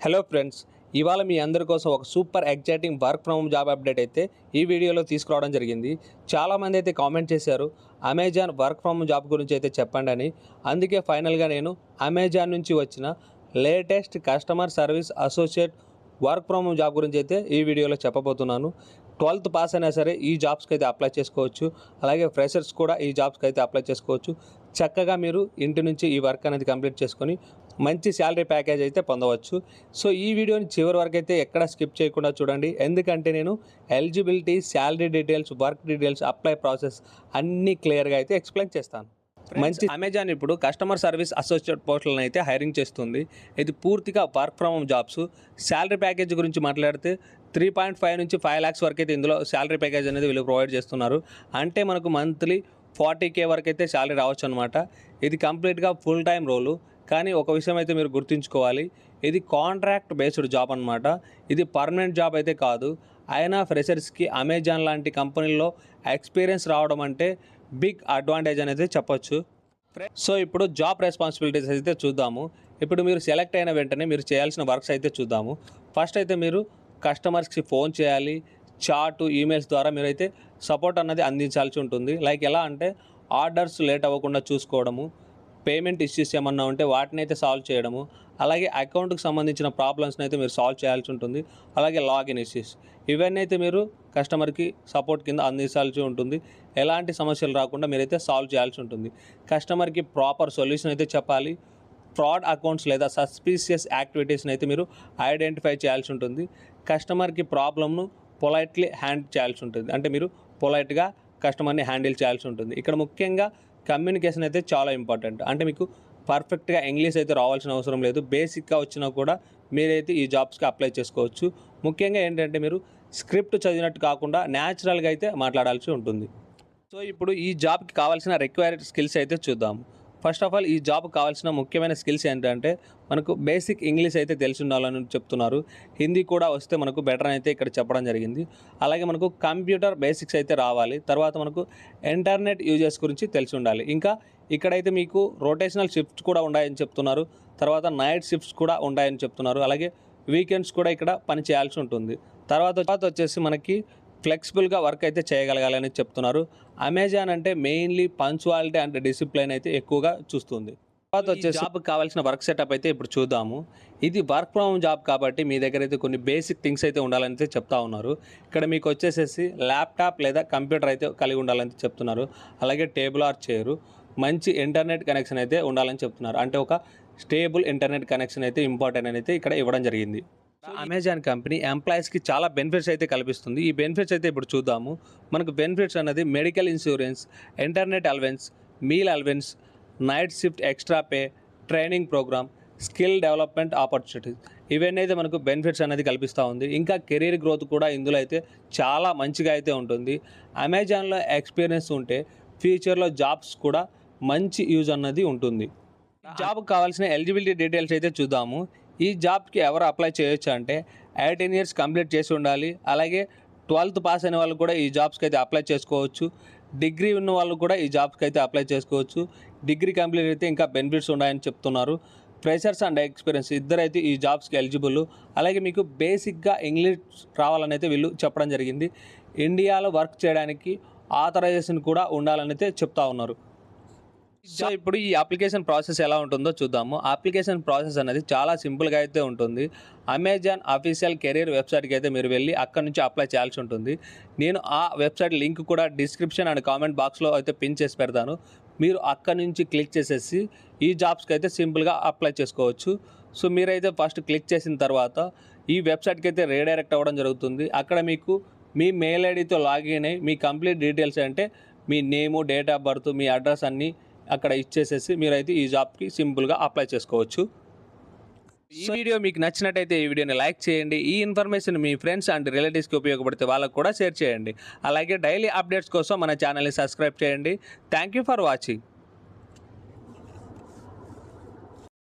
Hello friends, ఇవాళ మీ అందరి కోసం ఒక super exciting work from home job update అయితే ఈ వీడియోలో తీసుకురావడం జరిగింది. చాలామంది అయితే కామెంట్ చేశారు Amazon work from home job గురించి అయితే చెప్పండి అని. అందుకే ఫైనల్గా నేను అమెజాన్ నుంచి వచ్చిన latest customer service associate work from home job గురించి అయితే ఈ వీడియోలో చెప్పబోతున్నాను. 12th పాస్ అయినా సరే ఈ జాబ్స్కి అయితే అప్లై చేసుకోవచ్చు. అలాగే ఫ్రెషర్స్ కూడా ఈ జాబ్స్కి అయితే అప్లై చేసుకోవచ్చు. చక్కగా మీరు ఇంటి నుంచి ఈ వర్క్ అనేది కంప్లీట్ చేసుకొని మంచి శాలరీ ప్యాకేజ్ అయితే పొందవచ్చు. సో ఈ వీడియోని చివరి వరకు అయితే ఎక్కడ స్కిప్ చేయకుండా చూడండి. ఎందుకంటే నేను eligibility, salary details, work details, apply process అన్నీ క్లియర్గా అయితే ఎక్స్ప్లెయిన్ చేస్తాను. మంచి అమెజాన్ ఇప్పుడు కస్టమర్ సర్వీస్ అసోసియేట్ పోస్టులను అయితే హైరింగ్ చేస్తుంది. ఇది పూర్తిగా work from home jobs. Salary package గురించి మాట్లాడితే 3.5 నుంచి 5 lakhs వరకు అయితే ఇందులో శాలరీ ప్యాకేజ్ అనేది వీళ్ళు ప్రొవైడ్ చేస్తున్నారు. అంటే మనకు మంత్లీ 40K వరకు అయితే శాలరీ రావచ్చు అనమాట. ఇది కంప్లీట్గా ఫుల్ టైం రోలు. కానీ ఒక విషయం అయితే మీరు గుర్తుంచుకోవాలి, ఇది కాంట్రాక్ట్ బేస్డ్ జాబ్ అనమాట. ఇది పర్మనెంట్ జాబ్ అయితే కాదు. అయినా ఫ్రెషర్స్కి అమెజాన్ లాంటి కంపెనీల్లో ఎక్స్పీరియన్స్ రావడం అంటే బిగ్ అడ్వాంటేజ్ అనేది చెప్పొచ్చు. సో ఇప్పుడు జాబ్ రెస్పాన్సిబిలిటీస్ అయితే చూద్దాము. ఇప్పుడు మీరు సెలెక్ట్ అయిన వెంటనే మీరు చేయాల్సిన వర్క్స్ అయితే చూద్దాము. ఫస్ట్ అయితే మీరు కస్టమర్స్కి ఫోన్ చేయాలి. చాట్, ఈమెయిల్స్ ద్వారా మీరైతే సపోర్ట్ అన్నది అందించాల్సి ఉంటుంది. లైక్ ఎలా అంటే ఆర్డర్స్ లేట్ అవ్వకుండా చూసుకోవడము, పేమెంట్ ఇష్యూస్ ఏమన్నా ఉంటే వాటిని అయితే సాల్వ్ చేయడము, అలాగే అకౌంట్కి సంబంధించిన ప్రాబ్లమ్స్ని అయితే మీరు సాల్వ్ చేయాల్సి ఉంటుంది. అలాగే లాగిన్ ఇష్యూస్, ఇవన్నీ అయితే మీరు కస్టమర్కి సపోర్ట్ కింద అందించాల్సి ఉంటుంది. ఎలాంటి సమస్యలు రాకుండా మీరైతే సాల్వ్ చేయాల్సి ఉంటుంది. కస్టమర్కి ప్రాపర్ సొల్యూషన్ అయితే చెప్పాలి. ఫ్రాడ్ అకౌంట్స్ లేదా సస్పీషియస్ యాక్టివిటీస్ని అయితే మీరు ఐడెంటిఫై చేయాల్సి ఉంటుంది. కస్టమర్కి ప్రాబ్లమ్ను పొలైట్లీ హ్యాండిల్ చేయాల్సి ఉంటుంది. అంటే మీరు పొలైట్గా కస్టమర్ని హ్యాండిల్ చేయాల్సి ఉంటుంది. ఇక్కడ ముఖ్యంగా కమ్యూనికేషన్ అయితే చాలా ఇంపార్టెంట్. అంటే మీకు పర్ఫెక్ట్గా ఇంగ్లీష్ అయితే రావాల్సిన అవసరం లేదు. బేసిక్గా వచ్చినా కూడా మీరైతే ఈ జాబ్స్కి అప్లై చేసుకోవచ్చు. ముఖ్యంగా ఏంటంటే మీరు స్క్రిప్ట్ చదివినట్టు కాకుండా న్యాచురల్గా అయితే మాట్లాడాల్సి ఉంటుంది. సో ఇప్పుడు ఈ జాబ్కి కావాల్సిన రిక్వైర్డ్ స్కిల్స్ అయితే చూద్దాం. ఫస్ట్ ఆఫ్ ఆల్ ఈ జాబ్కి కావాల్సిన ముఖ్యమైన స్కిల్స్ ఏంటంటే మనకు బేసిక్ ఇంగ్లీష్ అయితే తెలిసి ఉండాలని చెప్తున్నారు. హిందీ కూడా వస్తే మనకు బెటర్ అయితే ఇక్కడ చెప్పడం జరిగింది. అలాగే మనకు కంప్యూటర్ బేసిక్స్ అయితే రావాలి. తర్వాత మనకు ఇంటర్నెట్ యూజెస్ గురించి తెలిసి ఉండాలి. ఇంకా ఇక్కడైతే మీకు రొటేషనల్ షిఫ్ట్స్ కూడా ఉన్నాయని చెప్తున్నారు. తర్వాత నైట్ షిఫ్ట్స్ కూడా ఉన్నాయని చెప్తున్నారు. అలాగే వీకెండ్స్ కూడా ఇక్కడ పని చేయాల్సి ఉంటుంది. తర్వాత వచ్చేసి మనకి ఫ్లెక్సిబుల్గా వర్క్ అయితే చేయగలగాలని చెప్తున్నారు. అమెజాన్ అంటే మెయిన్లీ పంక్చువాలిటీ అండ్ డిసిప్లిన్ అయితే ఎక్కువగా చూస్తుంది. తర్వాత వచ్చేసి జాబ్కి కావాల్సిన వర్క్ సెటప్ అయితే ఇప్పుడు చూద్దాము. ఇది వర్క్ ఫ్రమ్ హోమ్ జాబ్ కాబట్టి మీ దగ్గర అయితే కొన్ని బేసిక్ థింగ్స్ అయితే ఉండాలని అయితే చెప్తా ఉన్నారు. ఇక్కడ మీకు వచ్చేసేసి ల్యాప్టాప్ లేదా కంప్యూటర్ అయితే కలిగి ఉండాలని చెప్తున్నారు. అలాగే టేబుల్ ఆర్ చైరు, మంచి ఇంటర్నెట్ కనెక్షన్ అయితే ఉండాలని చెప్తున్నారు. అంటే ఒక స్టేబుల్ ఇంటర్నెట్ కనెక్షన్ అయితే ఇంపార్టెంట్ అని అయితే ఇక్కడ ఇవ్వడం జరిగింది. అమెజాన్ కంపెనీ ఎంప్లాయీస్కి చాలా బెనిఫిట్స్ అయితే కల్పిస్తుంది. ఈ బెనిఫిట్స్ అయితే ఇప్పుడు చూద్దాము. మనకు బెనిఫిట్స్ అన్నది medical insurance, internet allowance, meal allowance, night shift extra pay, training programme, skill development opportunities, ఇవన్నీ అయితే మనకు బెనిఫిట్స్ అనేది కల్పిస్తూ ఉంది. ఇంకా కెరీర్ గ్రోత్ కూడా ఇందులో అయితే చాలా మంచిగా అయితే ఉంటుంది. అమెజాన్లో ఎక్స్పీరియన్స్ ఉంటే ఫ్యూచర్లో జాబ్స్ కూడా మంచి యూజ్ అన్నది ఉంటుంది. జాబ్కి కావాల్సిన ఎలిజిబిలిటీ డీటెయిల్స్ అయితే చూద్దాము. ఈ జాబ్కి ఎవరు అప్లై చేయొచ్చు అంటే 18 years కంప్లీట్ చేసి ఉండాలి. అలాగే 12th పాస్ అయిన వాళ్ళు కూడా ఈ జాబ్స్కి అయితే అప్లై చేసుకోవచ్చు. డిగ్రీ ఉన్న వాళ్ళు కూడా ఈ జాబ్స్కి అయితే అప్లై చేసుకోవచ్చు. డిగ్రీ కంప్లీట్ అయితే ఇంకా బెనిఫిట్స్ ఉన్నాయని చెప్తున్నారు. ఫ్రెషర్స్ అండ్ ఎక్స్పీరియన్స్ ఇద్దరైతే ఈ జాబ్స్కి ఎలిజిబుల్. అలాగే మీకు బేసిక్గా ఇంగ్లీష్ రావాలని అయితే వీళ్ళు చెప్పడం జరిగింది. ఇండియాలో వర్క్ చేయడానికి ఆథరైజేషన్ కూడా ఉండాలని అయితే చెప్తా ఉన్నారు. సో ఇప్పుడు ఈ అప్లికేషన్ ప్రాసెస్ ఎలా ఉంటుందో చూద్దాము. అప్లికేషన్ ప్రాసెస్ అనేది చాలా సింపుల్గా అయితే ఉంటుంది. అమెజాన్ అఫీషియల్ కెరీర్ వెబ్సైట్కి అయితే మీరు వెళ్ళి అక్కడ నుంచి అప్లై చేయాల్సి ఉంటుంది. నేను ఆ వెబ్సైట్ లింక్ కూడా డిస్క్రిప్షన్ అండ్ కామెంట్ బాక్స్లో అయితే పిన్ చేసి పెడతాను. మీరు అక్కడ నుంచి క్లిక్ చేసేసి ఈ జాబ్స్కి అయితే సింపుల్గా అప్లై చేసుకోవచ్చు. సో మీరైతే ఫస్ట్ క్లిక్ చేసిన తర్వాత ఈ వెబ్సైట్కి అయితే రీడైరెక్ట్ అవ్వడం జరుగుతుంది. అక్కడ మీకు మీ మెయిల్ ఐడితో లాగిన్ అయ్యి మీ కంప్లీట్ డీటెయిల్స్ అంటే మీ నేము, డేట్ ఆఫ్ బర్త్, మీ అడ్రస్ అన్నీ అక్కడ ఇచ్చేసేసి మీరైతే ఈ జాబ్కి సింపుల్గా అప్లై చేసుకోవచ్చు. ఈ వీడియో మీకు నచ్చినట్టయితే ఈ వీడియోని లైక్ చేయండి. ఈ ఇన్ఫర్మేషన్ మీ ఫ్రెండ్స్ అండ్ రిలేటివ్స్కి ఉపయోగపడితే వాళ్ళకు కూడా షేర్ చేయండి. అలాగే డైలీ అప్డేట్స్ కోసం మన ఛానల్ని సబ్స్క్రైబ్ చేయండి. Thank you for watching.